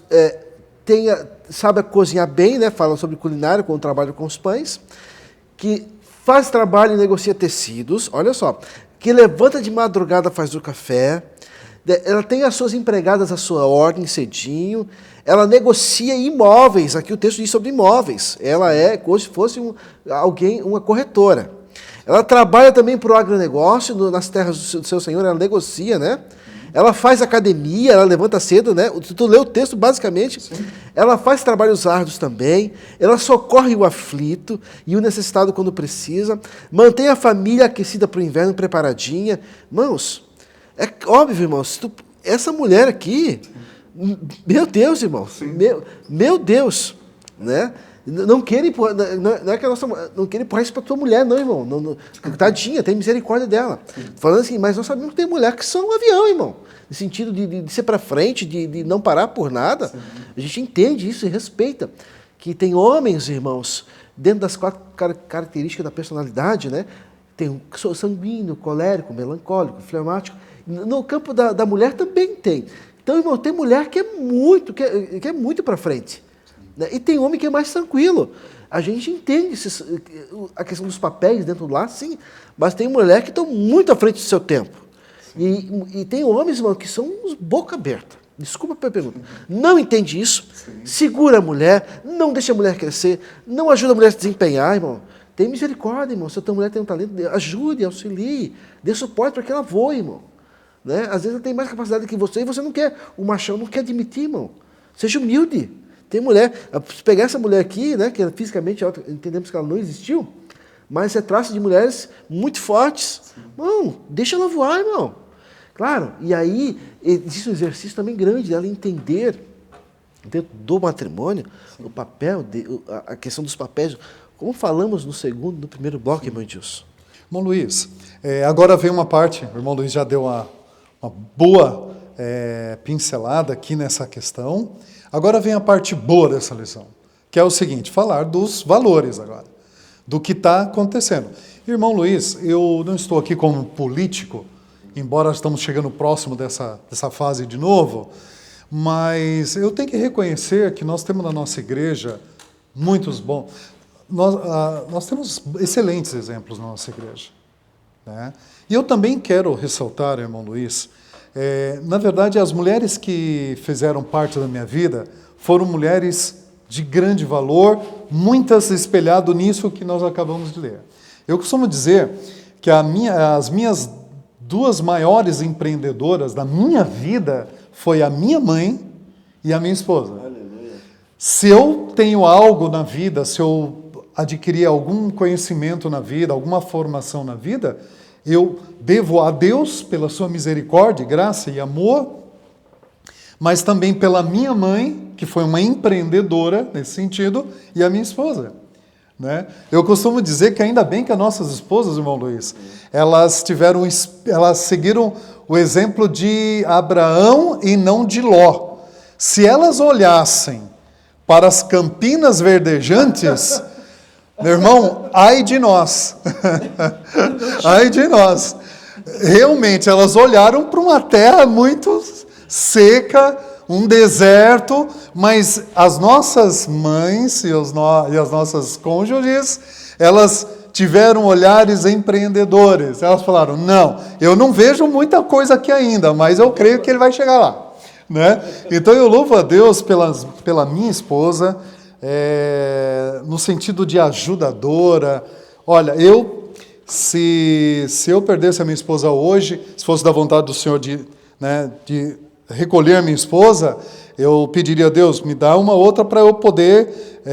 A: saiba cozinhar bem, né, fala sobre culinária, quando trabalha com os pães, que faz trabalho e negocia tecidos, olha só, que levanta de madrugada, faz o café, ela tem as suas empregadas à sua ordem cedinho, ela negocia imóveis, aqui o texto diz sobre imóveis, ela é como se fosse uma corretora. Ela trabalha também para o agronegócio, nas terras do seu senhor, ela negocia, né? Ela faz academia, ela levanta cedo, né? Tu lê o texto, basicamente. Sim. Ela faz trabalhos árduos também, ela socorre o aflito e o necessitado quando precisa, mantém a família aquecida para o inverno, preparadinha. Irmãos, é óbvio, irmãos, essa mulher aqui, meu Deus, irmãos, meu Deus, né? Não queira empurrar, não é que não queira empurrar isso para tua mulher, não, irmão. Tadinha, tem misericórdia dela. Falando assim, mas nós sabemos que tem mulher que são um avião, irmão. No sentido de ser para frente, de não parar por nada. Sim. A gente entende isso e respeita. Que tem homens, irmãos, dentro das 4 características da personalidade, né? Tem o sanguíneo, colérico, melancólico, fleumático. No campo da mulher também tem. Então, irmão, tem mulher que é muito para frente. E tem homem que é mais tranquilo. A gente entende a questão dos papéis dentro do lar, sim, mas tem mulher que estão muito à frente do seu tempo. E tem homens, irmão, que são uns boca aberta. Desculpa pela pergunta. Não entende isso, segura a mulher, não deixa a mulher crescer, não ajuda a mulher a se desempenhar, irmão. Tem misericórdia, irmão. Se a tua mulher tem um talento, ajude, auxilie, dê suporte para que ela voe, irmão. Né? Às vezes ela tem mais capacidade que você e você não quer, o machão não quer admitir, irmão. Seja humilde. Tem mulher, se pegar essa mulher aqui, né, que fisicamente entendemos que ela não existiu, mas é traço de mulheres muito fortes. Irmão, deixa ela voar, irmão. Claro, e aí existe um exercício também grande dela entender, dentro do matrimônio, o papel, a questão dos papéis, como falamos no primeiro bloco, irmão Edilson.
B: Irmão Luiz, agora vem uma parte, o irmão Luiz já deu uma boa pincelada aqui nessa questão, agora vem a parte boa dessa lição, que é o seguinte, falar dos valores agora, do que está acontecendo. Irmão Luiz, eu não estou aqui como político, embora estamos chegando próximo dessa fase de novo, mas eu tenho que reconhecer que nós temos na nossa igreja muitos bons... Nós temos excelentes exemplos na nossa igreja. Né? E eu também quero ressaltar, irmão Luiz, na verdade, as mulheres que fizeram parte da minha vida foram mulheres de grande valor, muitas espelhado nisso que nós acabamos de ler. Eu costumo dizer que as minhas duas maiores empreendedoras da minha vida foi a minha mãe e a minha esposa. Aleluia. Se eu tenho algo na vida, se eu adquiri algum conhecimento na vida, alguma formação na vida, eu devo a Deus pela sua misericórdia, graça e amor, mas também pela minha mãe, que foi uma empreendedora nesse sentido, e a minha esposa. Né? Eu costumo dizer que ainda bem que as nossas esposas, irmão Luiz, elas seguiram o exemplo de Abraão e não de Ló. Se elas olhassem para as campinas verdejantes, meu irmão, ai de nós. Ai de nós. Realmente, elas olharam para uma terra muito seca, um deserto, mas as nossas mães e as nossas cônjuges, elas tiveram olhares empreendedores. Elas falaram, não, eu não vejo muita coisa aqui ainda, mas eu creio que ele vai chegar lá. Né? Então eu louvo a Deus pela minha esposa, no sentido de ajudadora. Olha, se eu perdesse a minha esposa hoje, se fosse da vontade do Senhor de recolher minha esposa, eu pediria a Deus, me dá uma outra para eu poder,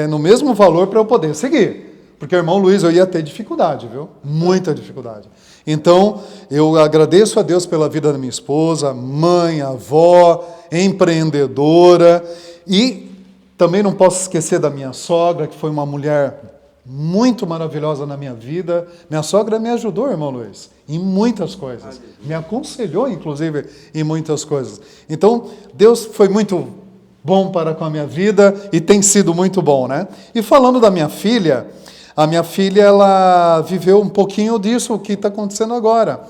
B: no mesmo valor, para eu poder seguir. Porque, irmão Luiz, eu ia ter dificuldade, viu? Muita dificuldade. Então, eu agradeço a Deus pela vida da minha esposa, mãe, avó, empreendedora, e também não posso esquecer da minha sogra, que foi uma mulher muito maravilhosa na minha vida. Minha sogra me ajudou, irmão Luiz, em muitas coisas. Me aconselhou, inclusive, em muitas coisas. Então, Deus foi muito bom para com a minha vida e tem sido muito bom, né? E falando da minha filha, a minha filha, ela viveu um pouquinho disso, o que está acontecendo agora.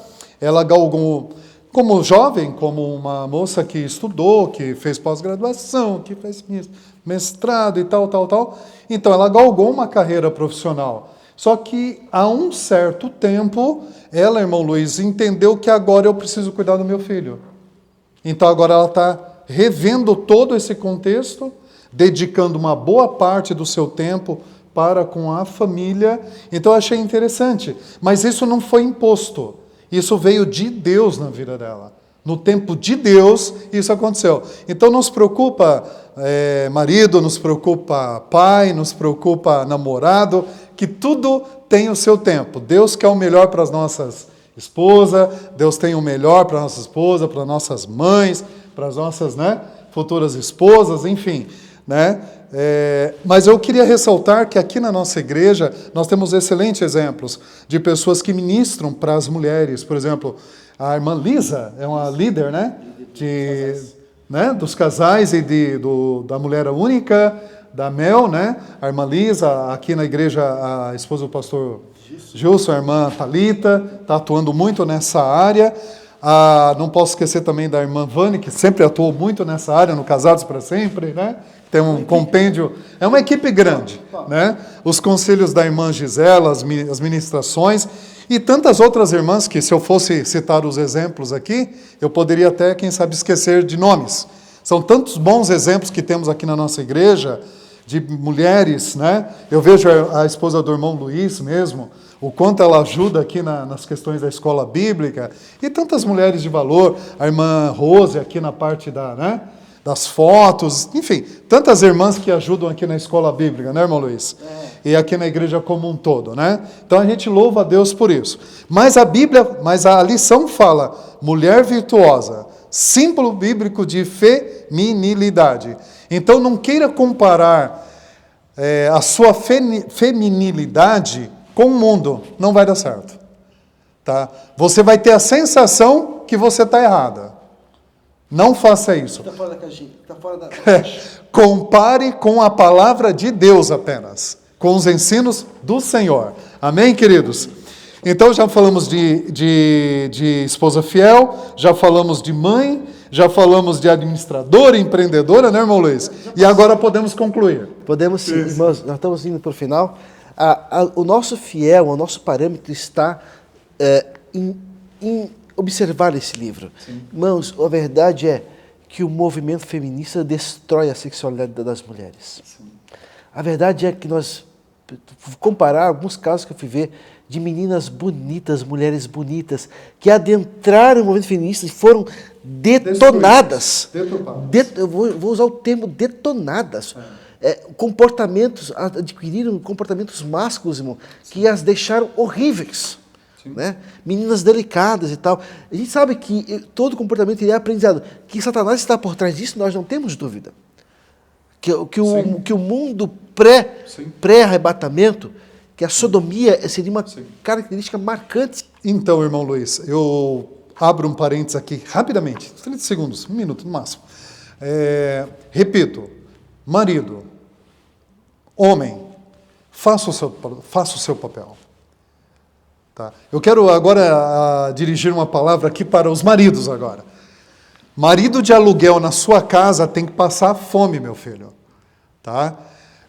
B: Ela galgou, como jovem, como uma moça que estudou, que fez pós-graduação, que fez mestrado e tal. Então, ela galgou uma carreira profissional. Só que, há um certo tempo, ela, irmão Luiz, entendeu que agora eu preciso cuidar do meu filho. Então, agora ela está revendo todo esse contexto, dedicando uma boa parte do seu tempo para com a família. Então, eu achei interessante. Mas isso não foi imposto. Isso veio de Deus na vida dela. No tempo de Deus, isso aconteceu. Então, nos preocupa marido, nos preocupa pai, nos preocupa namorado, que tudo tem o seu tempo. Deus quer o melhor para as nossas esposas, Deus tem o melhor para a nossa esposa, para as nossas mães, para as nossas futuras esposas, enfim. Né? Mas eu queria ressaltar que aqui na nossa igreja nós temos excelentes exemplos de pessoas que ministram para as mulheres. Por exemplo, a irmã Lisa é uma líder, dos casais e da mulher única, da Mel, a irmã Lisa, aqui na igreja a esposa do pastor Gilson, a irmã Thalita, está atuando muito nessa área. Não posso esquecer também da irmã Vani, que sempre atuou muito nessa área, no Casados para Sempre, Tem um compêndio, é uma equipe grande, Os conselhos da irmã Gisela, as ministrações, e tantas outras irmãs que, se eu fosse citar os exemplos aqui, eu poderia até, quem sabe, esquecer de nomes. São tantos bons exemplos que temos aqui na nossa igreja, de mulheres, né? Eu vejo a esposa do irmão Luiz mesmo, o quanto ela ajuda aqui nas questões da escola bíblica, e tantas mulheres de valor, a irmã Rose aqui na parte das fotos, enfim, tantas irmãs que ajudam aqui na escola bíblica, né, irmão Luiz? E aqui na igreja como um todo, né? Então a gente louva a Deus por isso. Mas a lição fala, mulher virtuosa, símbolo bíblico de feminilidade. Então não queira comparar a sua feminilidade com o mundo, não vai dar certo. Tá? Você vai ter a sensação que você está errada. Não faça isso.
A: Está fora da caixinha. Está fora da...
B: Compare com a palavra de Deus apenas, com os ensinos do Senhor. Amém, queridos? Então já falamos de esposa fiel, já falamos de mãe, já falamos de administradora, empreendedora, né, irmão Luiz? E agora podemos concluir.
A: Podemos sim, irmãos, nós estamos indo para o final. O nosso fiel, o nosso parâmetro está em observar esse livro. Sim. Irmãos, a verdade é que o movimento feminista destrói a sexualidade das mulheres. Sim. A verdade é que nós, comparar alguns casos que eu fui ver de meninas bonitas, mulheres bonitas, que adentraram o movimento feminista e foram detonadas. Eu vou usar o termo detonadas. Comportamentos, adquiriram comportamentos másculos, irmão, que as deixaram horríveis. Né? Meninas delicadas e tal. A gente sabe que todo comportamento é aprendizado. Que Satanás está por trás disso, nós não temos dúvida. Que o mundo pré-arrebatamento, que a sodomia seria uma característica marcante.
B: Então, irmão Luiz, eu abro um parênteses aqui rapidamente, 30 segundos, 1 minuto no máximo. Repito, marido, homem, faça o seu papel. Tá? Eu quero agora dirigir uma palavra aqui para os maridos agora. Marido de aluguel na sua casa tem que passar fome, meu filho. Tá?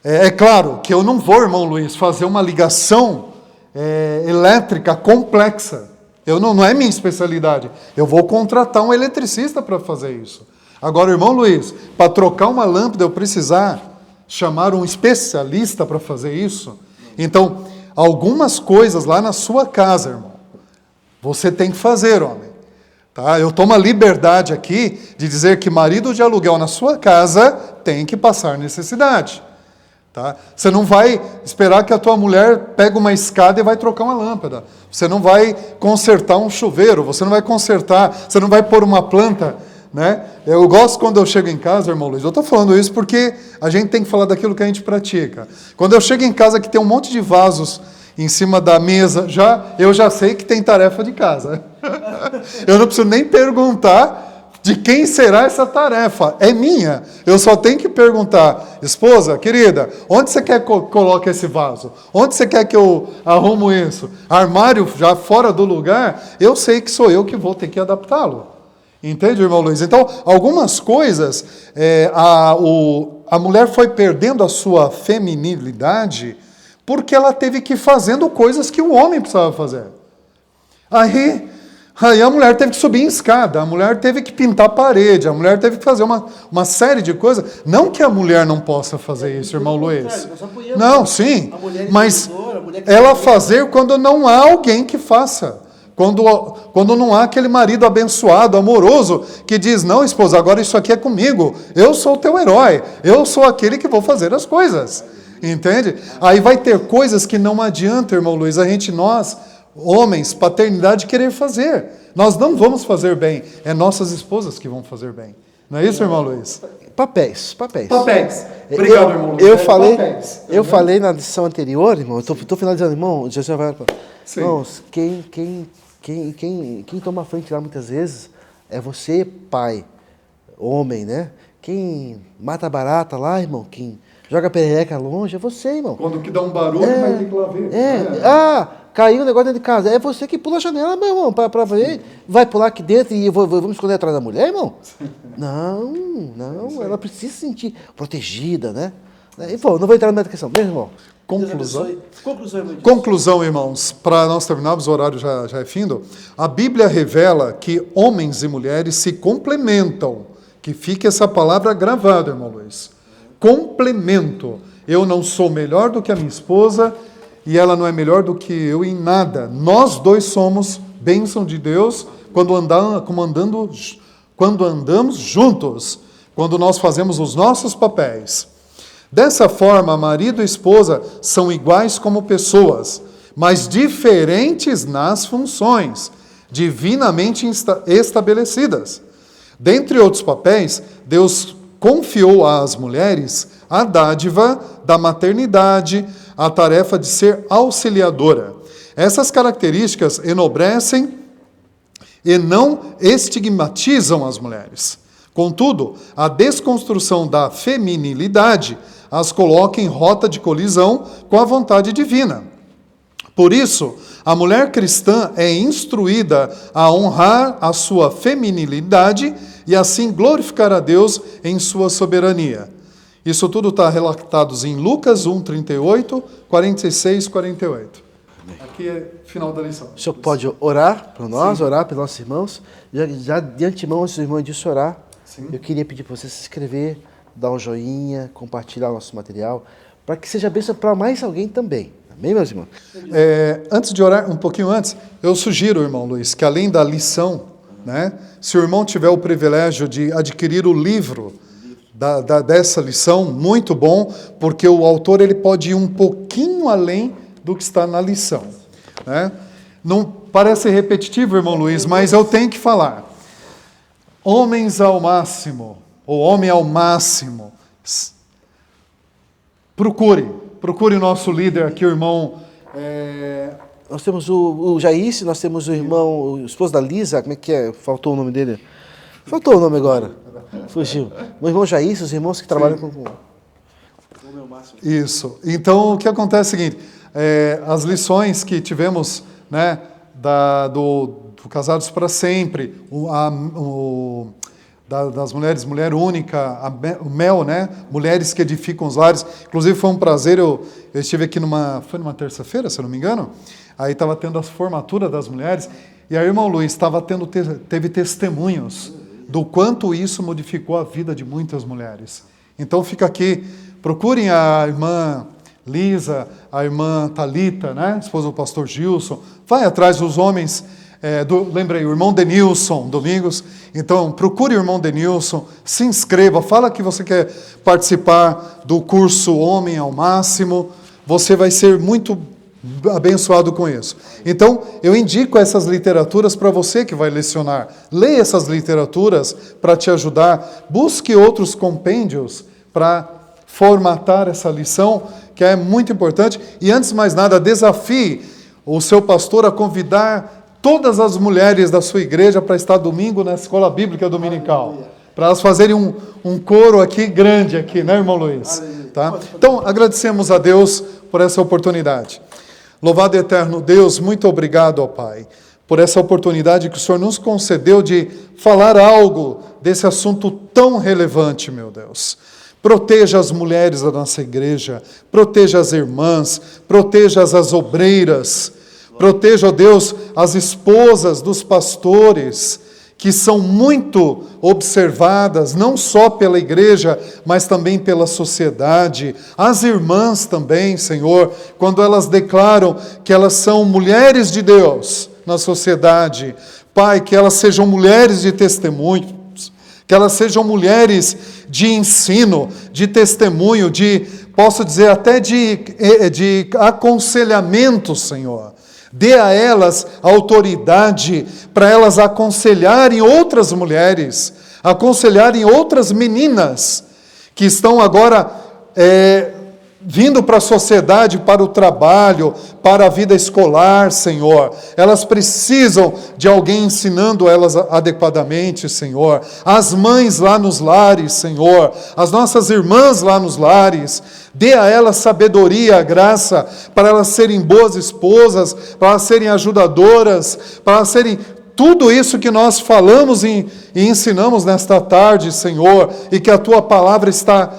B: É claro que eu não vou, irmão Luiz, fazer uma ligação elétrica complexa. Não é minha especialidade. Eu vou contratar um eletricista para fazer isso. Agora, irmão Luiz, para trocar uma lâmpada eu precisar chamar um especialista para fazer isso? Então, algumas coisas lá na sua casa, irmão, você tem que fazer, homem. Tá? Eu tomo a liberdade aqui de dizer que marido de aluguel na sua casa tem que passar necessidade. Tá? Você não vai esperar que a tua mulher pegue uma escada e vai trocar uma lâmpada. Você não vai consertar um chuveiro, você não vai pôr uma planta. Né? Eu gosto quando eu chego em casa, irmão Luiz, eu estou falando isso porque a gente tem que falar daquilo que a gente pratica. Quando eu chego em casa que tem um monte de vasos em cima da mesa, eu já sei que tem tarefa de casa. Eu não preciso nem perguntar de quem será essa tarefa. É minha. Eu só tenho que perguntar, esposa, querida, onde você quer que eu coloque esse vaso? Onde você quer que eu arrumo isso? Armário já fora do lugar, eu sei que sou eu que vou ter que adaptá-lo. Entende, irmão Luiz? Então, algumas coisas, a mulher foi perdendo a sua feminilidade porque ela teve que ir fazendo coisas que o homem precisava fazer. Aí a mulher teve que subir em escada, a mulher teve que pintar a parede, a mulher teve que fazer uma série de coisas. Não que a mulher não possa fazer isso, irmão Luiz. Não, sim, mas ela fazer quando não há alguém que faça. Quando não há aquele marido abençoado, amoroso, que diz, não, esposa, agora isso aqui é comigo, eu sou o teu herói, eu sou aquele que vou fazer as coisas, entende? Aí vai ter coisas que não adianta, irmão Luiz, nós, homens, paternidade, querer fazer. Nós não vamos fazer bem, é nossas esposas que vão fazer bem. Não é isso, irmão Luiz?
A: Papéis.
B: Obrigado, irmão Luiz.
A: Eu falei na lição anterior, irmão, estou finalizando, irmão, Jesus vai... Irmãos, quem toma a frente lá muitas vezes é você, pai, homem, né? Quem mata a barata lá, irmão, quem joga a perereca longe é você, irmão.
B: Quando que dá um barulho, vai ter que lá ver.
A: Caiu um negócio dentro de casa. É você que pula a janela, meu irmão, para ver. Vai pular aqui dentro e vamos esconder atrás da mulher, irmão? Não, ela precisa se sentir protegida, né? E, não vou entrar na questão, meu irmão.
B: Conclusão, irmãos, para nós terminarmos, o horário já é findo. A Bíblia revela que homens e mulheres se complementam. Que fique essa palavra gravada, irmão Luiz. Complemento. Eu não sou melhor do que a minha esposa e ela não é melhor do que eu em nada. Nós dois somos bênção de Deus quando andamos juntos, quando nós fazemos os nossos papéis. Dessa forma, marido e esposa são iguais como pessoas, mas diferentes nas funções, divinamente estabelecidas. Dentre outros papéis, Deus confiou às mulheres a dádiva da maternidade, a tarefa de ser auxiliadora. Essas características enobrecem e não estigmatizam as mulheres. Contudo, a desconstrução da feminilidade as coloca em rota de colisão com a vontade divina. Por isso, a mulher cristã é instruída a honrar a sua feminilidade e assim glorificar a Deus em sua soberania. Isso tudo está relatado em Lucas 1, 38, 46, 48. Aqui é o final da lição.
A: O senhor pode orar por nós, orar pelos nossos irmãos. Já de antemão, antes do irmão disso orar, eu queria pedir para você se inscrever, dar um joinha, compartilhar o nosso material, para que seja bênção para mais alguém também. Amém, meus irmãos?
B: Antes de orar, um pouquinho antes, eu sugiro, irmão Luiz, que além da lição, né, se o irmão tiver o privilégio de adquirir o livro dessa lição, muito bom, porque o autor ele pode ir um pouquinho além do que está na lição. Né? Não parece repetitivo, irmão Luiz, mas eu tenho que falar. Homens ao máximo, ou homem ao máximo, procure o nosso líder aqui, o irmão...
A: Nós temos o Jair, nós temos o irmão, o esposo da Lisa, como é que é? Faltou o nome dele? Faltou o nome agora. Fugiu. O irmão Jair, os irmãos que trabalham com...
B: Isso. Então, o que acontece é o seguinte, as lições que tivemos, né, do Casados para Sempre, das mulheres, mulher única, o Mel, né, mulheres que edificam os lares. Inclusive foi um prazer, eu estive aqui foi numa terça-feira, se eu não me engano, aí estava tendo a formatura das mulheres, e a irmã Luiz teve testemunhos do quanto isso modificou a vida de muitas mulheres. Então fica aqui, procurem a irmã Lisa, a irmã Thalita, né, esposa do pastor Gilson, vai atrás dos homens, lembrei, o irmão Denilson, Domingos, então procure o irmão Denilson, se inscreva, fala que você quer participar do curso Homem ao Máximo, você vai ser muito abençoado com isso. Então, eu indico essas literaturas para você que vai lecionar. Leia essas literaturas para te ajudar. Busque outros compêndios para formatar essa lição, que é muito importante. E, antes de mais nada, desafie o seu pastor a convidar todas as mulheres da sua igreja para estar domingo na escola bíblica dominical. Para elas fazerem um coro aqui grande, aqui, né, irmão Luiz? Tá? Então, agradecemos a Deus por essa oportunidade. Louvado e eterno Deus, muito obrigado, ó Pai, por essa oportunidade que o Senhor nos concedeu de falar algo desse assunto tão relevante, meu Deus. Proteja as mulheres da nossa igreja, proteja as irmãs, proteja as obreiras, proteja, ó Deus, as esposas dos pastores, que são muito observadas, não só pela igreja, mas também pela sociedade. As irmãs também, Senhor, quando elas declaram que elas são mulheres de Deus na sociedade, Pai, que elas sejam mulheres de testemunho, que elas sejam mulheres de ensino, de testemunho, posso dizer, até de aconselhamento, Senhor. Dê a elas autoridade para elas aconselharem outras mulheres, aconselharem outras meninas que estão agora vindo para a sociedade, para o trabalho, para a vida escolar, Senhor. Elas precisam de alguém ensinando elas adequadamente, Senhor. As mães lá nos lares, Senhor. As nossas irmãs lá nos lares. Dê a elas sabedoria, graça, para elas serem boas esposas, para elas serem ajudadoras, para elas serem tudo isso que nós falamos e ensinamos nesta tarde, Senhor, e que a Tua palavra está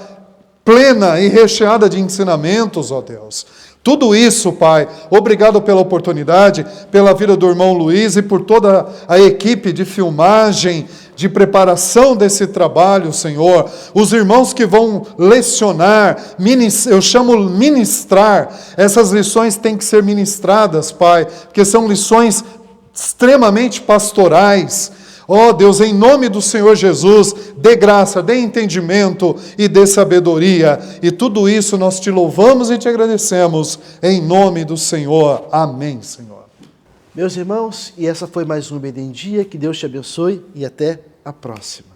B: plena e recheada de ensinamentos, ó Deus. Tudo isso, Pai, obrigado pela oportunidade, pela vida do irmão Luiz e por toda a equipe de filmagem, de preparação desse trabalho, Senhor. Os irmãos que vão lecionar, eu chamo ministrar, essas lições têm que ser ministradas, Pai, porque são lições extremamente pastorais. Ó Deus, em nome do Senhor Jesus, dê graça, dê entendimento e dê sabedoria. E tudo isso nós te louvamos e te agradecemos, em nome do Senhor. Amém, Senhor.
A: Meus irmãos, e essa foi mais uma Bem em Dia. Que Deus te abençoe e até a próxima.